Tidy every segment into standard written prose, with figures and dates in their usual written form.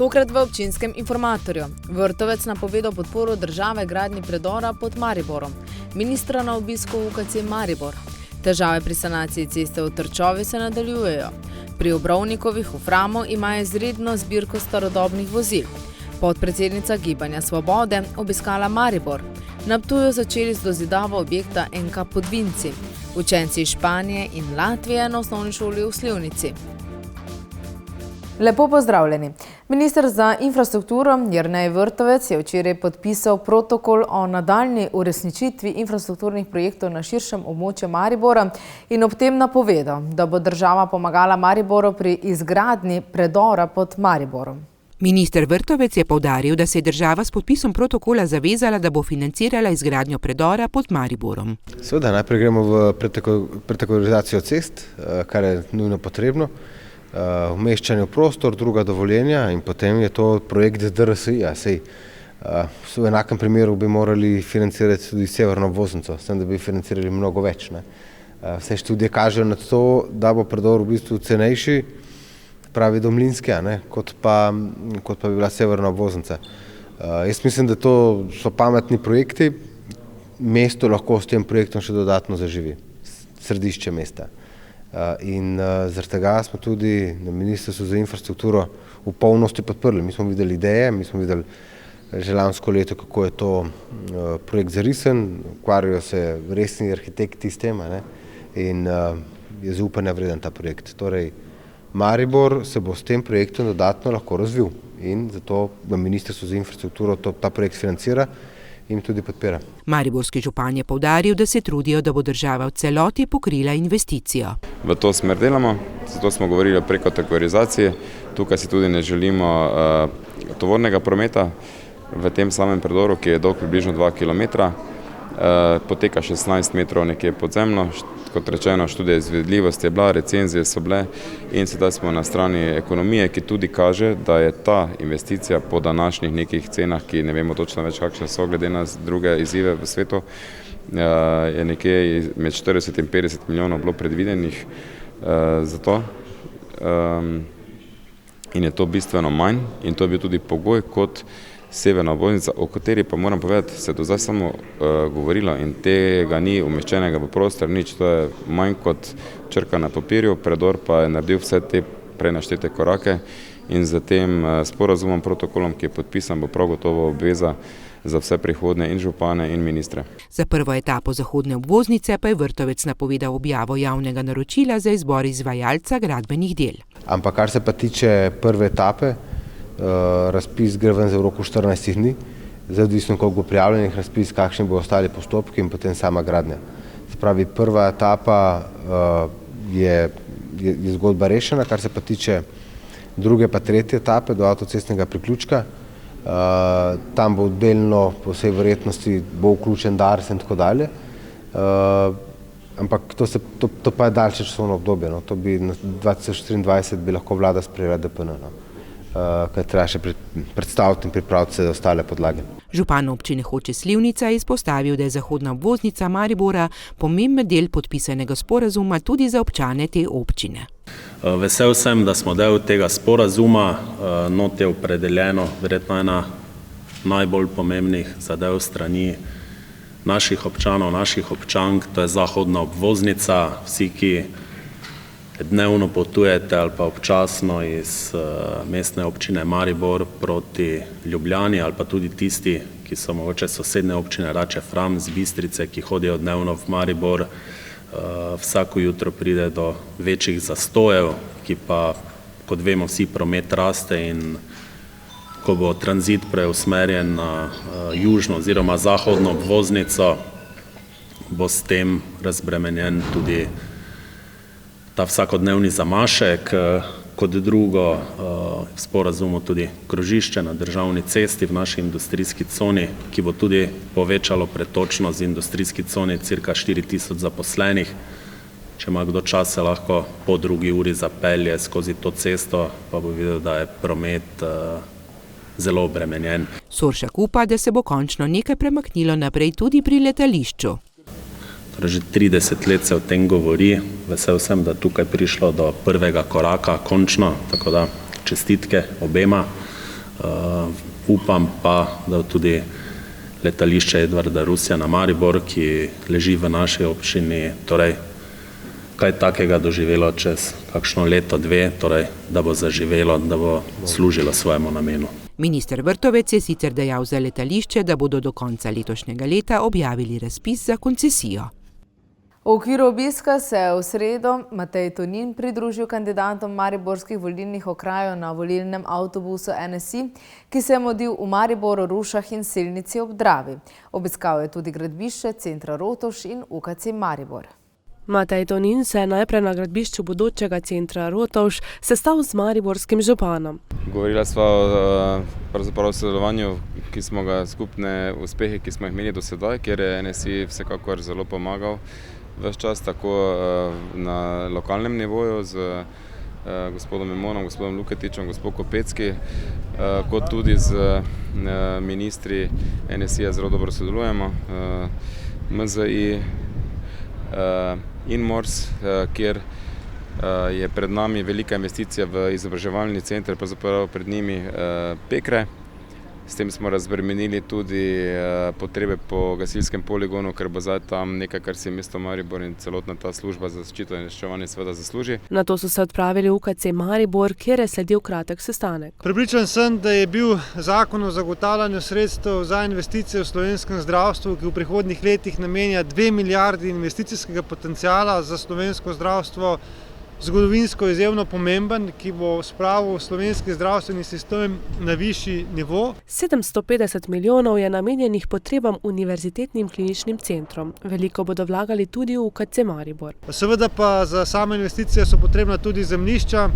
Tokrat v občinskem informatorju. Vrtovec napovedal podporo države gradnji predora pod Mariborom. Ministra na obisku v UKC Maribor. Težave pri sanaciji ceste v Trčovi se nadaljujejo. Pri Obrovnikovih v Framu imajo izredno zbirko starodobnih vozil. Podpredsednica Gibanja Svobode obiskala Maribor. Na Ptuju začeli z dozidavo objekta NK Podvinci. Učenci iz Španije in Latvije na osnovni šoli v Slivnici. Lepo pozdravljeni. Minister za infrastrukturo Jernej Vrtovec je včeraj podpisal protokol o nadaljnji uresničitvi infrastrukturnih projektov na širšem območju Maribora in ob tem napovedal, da bo država pomagala Mariboru pri izgradnji predora pod Mariborom. Minister Vrtovec je poudaril, da se je država s podpisom protokola zavezala, da bo financirala izgradnjo predora pod Mariborom. Seveda, najprej gremo v pretakorizacijo cest, kar je nujno potrebno, umeščanje v prostor, druga dovoljenja in potem je to projekt DRSI-ja. V enakem primeru bi morali financirati tudi severno obvoznico, s tem, da bi financirali mnogo več. Vse študije kažejo na to, da bo predor v bistvu cenejši, pravi do Mlinske, kot pa bi bila severna obvoznica. Jaz mislim, da to so pametni projekti, mesto lahko s tem projektom še dodatno zaživi, središče mesta. In zaradi tega smo tudi na Ministrstvu za infrastrukturo v polnosti podprli. Mi smo videli ideje, mi smo videli že lansko leto, kako je to projekt zarisen, ukvarjajo se resni arhitekti s tem in je zaupanja vreden ta projekt. Torej, Maribor se bo s tem projektom dodatno lahko razvil in zato na Ministrstvu za infrastrukturo ta projekt financira in tudi podpira. Mariborski župan je poudaril, da se trudijo, da bo država v celoti pokrila investicijo. V to smer delamo, zato smo govorili o prekotakorizaciji. Tukaj si tudi ne želimo tovornega prometa v tem samem predoru, ki je dolg približno 2 km. Poteka 16 metrov nekje podzemno. Kot rečeno, študija izvedljivosti je bila, recenzije so bile in sedaj smo na strani ekonomije, ki tudi kaže, da je ta investicija po današnjih nekih cenah, ki ne vemo točno več kakšne so glede na druge izzive v svetu, je nekje med 40 in 50 milijonov bilo predvidenih za to. In je to bistveno manj in to je bil tudi pogoj kot severna obvoznica, o kateri pa moram povedati, se do zdaj samo govorilo in tega ni umeščenega v prostor, nič, to je manj kot črka na papirju, predor pa je naredil vse te prenaštete korake in za tem sporazumom, protokolom, ki je podpisan, bo prav gotovo obveza za vse prihodnje in župane in ministre. Za prvo etapo zahodne obvoznice pa je Vrtovec napovedal objavo javnega naročila za izbor izvajalca gradbenih del. Ampak kar se pa tiče prve etape, razpis gre ven za v roku 14 dni, zdaj odvisno koliko bo prijavljenih razpis, kakšni bo ostali postopki in potem sama gradnja. Se pravi, prva etapa je zgodba rešena, kar se pa tiče druge pa tretje etape do avtocestnega priključka. Tam bo delno po vsej verjetnosti bo vključen DARS in tako dalje. Ampak to pa je daljše časovno obdobje. To bi 2023 bi lahko vlada sprejela DPN. Kaj treba še predstaviti in pripraviti se ostale podlage. Župan občine Hoče - Slivnica je izpostavil, da je zahodna obvoznica Maribora pomemben del podpisanega sporazuma tudi za občane te občine. Vesel sem, da smo del tega sporazuma, not je opredeljeno, verjetno ena najbolj pomembnih zadev strani naših občanov, naših občank, to je zahodna obvoznica. Vsi, ki dnevno potujete ali pa občasno iz mestne občine Maribor proti Ljubljani ali pa tudi tisti, ki so mogoče sosednje občine Rače, Fram, z Bistrice, ki hodijo dnevno v Maribor, vsako jutro pride do večjih zastojev, ki pa, kot vemo, vsi promet raste in ko bo tranzit preusmerjen na južno oziroma zahodno obvoznico, bo s tem razbremenjen tudi ta vsakodnevni zamašek. Kot drugo, v sporazumu tudi krožišče na državni cesti v naši industrijski coni, ki bo tudi povečalo pretočnost v industrijski coni, cirka 4000 zaposlenih. Če ima kdo čas, se lahko po 2 uri zapelje skozi to cesto, pa bo videl, da je promet zelo obremenjen. Soršak upa, da se bo končno nekaj premaknilo naprej tudi pri letališču. Že 30 let se o tem govori, vesel sem, da tukaj prišlo do prvega koraka končno, tako da čestitke obema Upam pa, da tudi letališče Edvarda Rusjana Maribor, ki leži v naši občini, torej kaj takega doživelo čez kakšno leto, dve, torej da bo zaživelo, da bo služilo svojemu namenu. Minister Vrtovec je sicer dejal za letališče, da bodo do konca letošnjega leta objavili razpis za koncesijo. V okviru obiska se je v sredo Matej Tonin pridružil kandidatom mariborskih volilnih okrajev na volilnem avtobusu NSI, ki se je mudil v Mariboru, Rušah in Selnici ob Dravi. Obiskal je tudi gradbišče Centra Rotovž in UKC Maribor. Matej Tonin se je najprej na gradbišču bodočega Centra Rotovž sestal z mariborskim županom. Govorila sva o sodelovanju, ki smo ga skupne uspehe, ki smo jih imeli do sedaj, kjer je NSI vsekakor zelo pomagal ves čas, tako na lokalnem nivoju z gospodom Memonom, gospodom Luketičem, gospod Kopecki, kot tudi z ministri NSI-ja zelo dobro sodelujemo. MZI in MORS, kjer je pred nami velika investicija v izobraževalni center, pravzaprav pred njimi Pekre. S tem smo razbremenili tudi potrebe po gasilskem poligonu, ker bo zdaj tam nekaj, kar si mesto Maribor in celotna ta služba za zaščito in reševanje seveda zasluži. Nato so se odpravili v UKC Maribor, kjer je sledil kratek sestanek. Prepričan sem, da je bil zakon o zagotavljanju sredstev za investicije v slovenskem zdravstvu, ki v prihodnjih letih namenja 2 milijardi investicijskega potenciala za slovensko zdravstvo, zgodovinsko izjemno pomemben, ki bo spravil slovenski zdravstveni sistem na višji nivo. 750 milijonov je namenjenih potrebam univerzitetnim kliničnim centrom. Veliko bodo vlagali tudi v UKC Maribor. Seveda pa za same investicije so potrebna tudi zemljišča.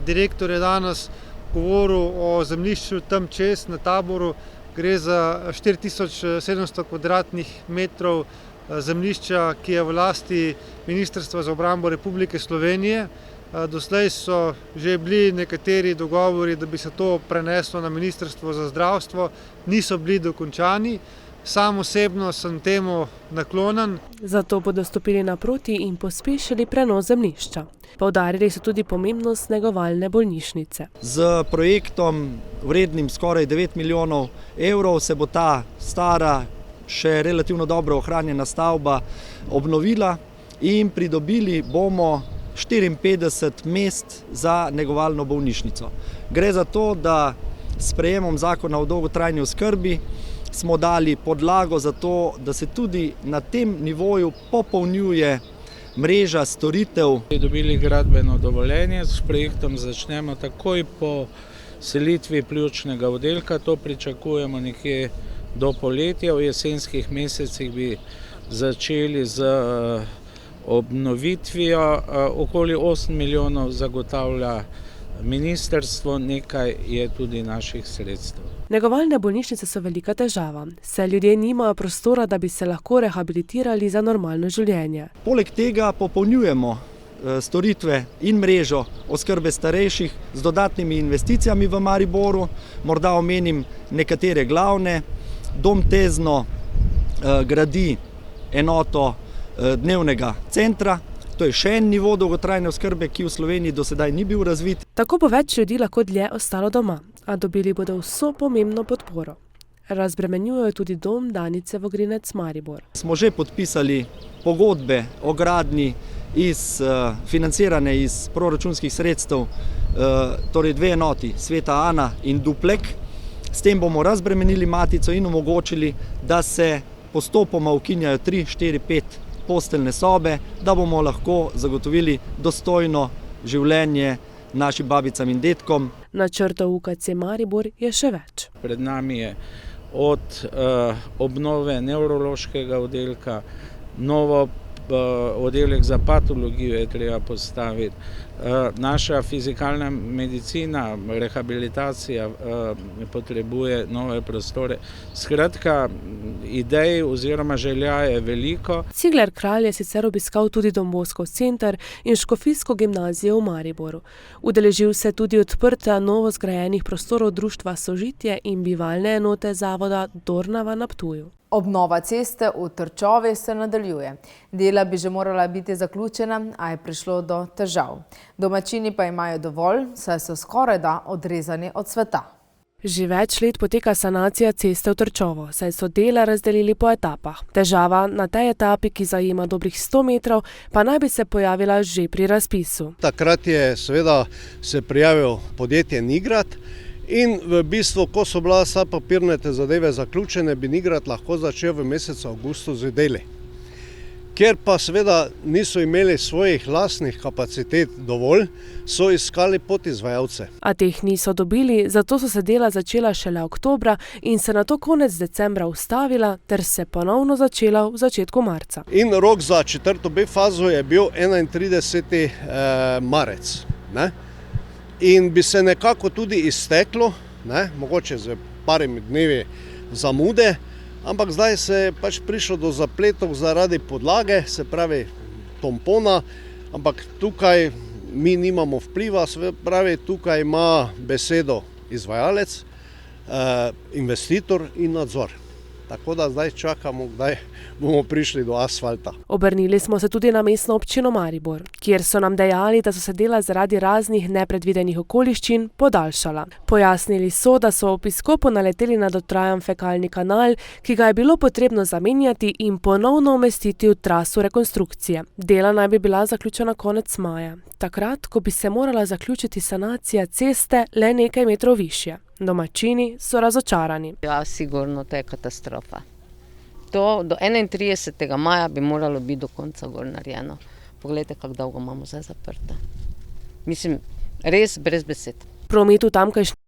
Direktor je danes govoril o zemljišču tam čez na Taboru. Gre za 4700 kvadratnih metrov zemljišča, ki je v lasti Ministrstva za obrambo Republike Slovenije. Doslej so že bili nekateri dogovori, da bi se to preneslo na Ministrstvo za zdravstvo, niso bili dokončani. Sam osebno sem temu naklonen. Zato bodo stopili naproti in pospešili prenos zemljišča. Poudarili so tudi pomembnost negovalne bolnišnice. Z projektom vrednim skoraj 9 milijonov evrov se bo ta stara, še relativno dobro ohranjena stavba obnovila in pridobili bomo 54 mest za negovalno bolnišnico. Gre za to, da s sprejemom zakona o dolgotrajni oskrbi smo dali podlago za to, da se tudi na tem nivoju popolnjuje mreža storitev. Dobili gradbeno dovoljenje, s projektom začnemo takoj po selitvi pljučnega oddelka, to pričakujemo nekje do poletja, v jesenskih mesecih bi začeli z obnovitvijo. Okoli 8 milijonov zagotavlja ministrstvo, nekaj je tudi naših sredstev. Negovalne bolnišnice so velika težava, saj ljudje nimajo prostora, da bi se lahko rehabilitirali za normalno življenje. Poleg tega popolnjujemo storitve in mrežo oskrbe starejših z dodatnimi investicijami v Mariboru. Morda omenim nekatere glavne. Dom Tezno gradi enoto dnevnega centra. To je še en nivo dolgotrajne oskrbe, ki v Sloveniji do sedaj ni bil razvit. Tako bo več ljudi lahko dlje ostalo doma, a dobili bodo vso pomembno podporo. Razbremenjujejo tudi dom Danice Vogrinec Maribor. Smo že podpisali pogodbe o gradnji financirane iz proračunskih sredstev, torej 2 enoti, Sveta Ana in Duplek. S tem bomo razbremenili matico in omogočili, da se postopoma ukinjajo 3, 4, 5 posteljne sobe, da bomo lahko zagotovili dostojno življenje našim babicam in dedkom. Načrtov UKC Maribor je še več. Pred nami je od obnove nevrološkega oddelka, novo oddelek za patologijo je treba postaviti, naša fizikalna medicina, rehabilitacija potrebuje nove prostore. Skratka, idej oziroma želja je veliko. Cigler Kralj je sicer obiskal tudi Don Boscov center in Škofijsko gimnazijo v Mariboru. Udeležil se tudi odprtja novo zgrajenih prostorov društva Sožitje in bivalne enote zavoda Dornava na Ptuju. Obnova ceste v Trčovi se nadaljuje. Dela bi že morala biti zaključena, a je prišlo do težav. Domačini pa imajo dovolj, saj so skorajda odrezani od sveta. Že več let poteka sanacija ceste v Trčovo, saj so dela razdelili po etapah. Težava na tej etapi, ki zajema dobrih 100 metrov, pa naj bi se pojavila že pri razpisu. Takrat je seveda se prijavil podjetje Nigrad in v bistvu, ko so bila vsa papirnate zadeve zaključene, bi Nigrad lahko začel v mesecu avgustu z deli. Ker pa seveda niso imeli svojih lastnih kapacitet dovolj, so iskali podizvajalce. A teh niso dobili, zato so se dela začela šele oktobra in se nato konec decembra ustavila ter se ponovno začela v začetku marca. In rok za 4. B fazo je bil 31. marec. Ne? In bi se nekako tudi izteklo, ne? Mogoče z parimi dnevi zamude, ampak zdaj se je pač prišlo do zapletov zaradi podlage, se pravi pompona, ampak tukaj mi nimamo vpliva, se pravi tukaj ima besedo izvajalec, investitor in nadzor. Tako da zdaj čakamo, kdaj bomo prišli do asfalta. Obrnili smo se tudi na mestno občino Maribor, kjer so nam dejali, da so se dela zaradi raznih nepredvidenih okoliščin podaljšala. Pojasnili so, da so ob izkopu naleteli na dotrajan fekalni kanal, ki ga je bilo potrebno zamenjati in ponovno umestiti v traso rekonstrukcije. Dela naj bi bila zaključena konec maja, takrat, ko bi se morala zaključiti sanacija ceste le nekaj metrov višje. Domačini so razočarani. Ja, sigurno, to je katastrofa. To do 31. maja bi moralo biti do konca gor narejeno. Poglejte, kako dolgo imamo zdaj zaprte. Mislim, res brez besed. Promet v tamkajšnji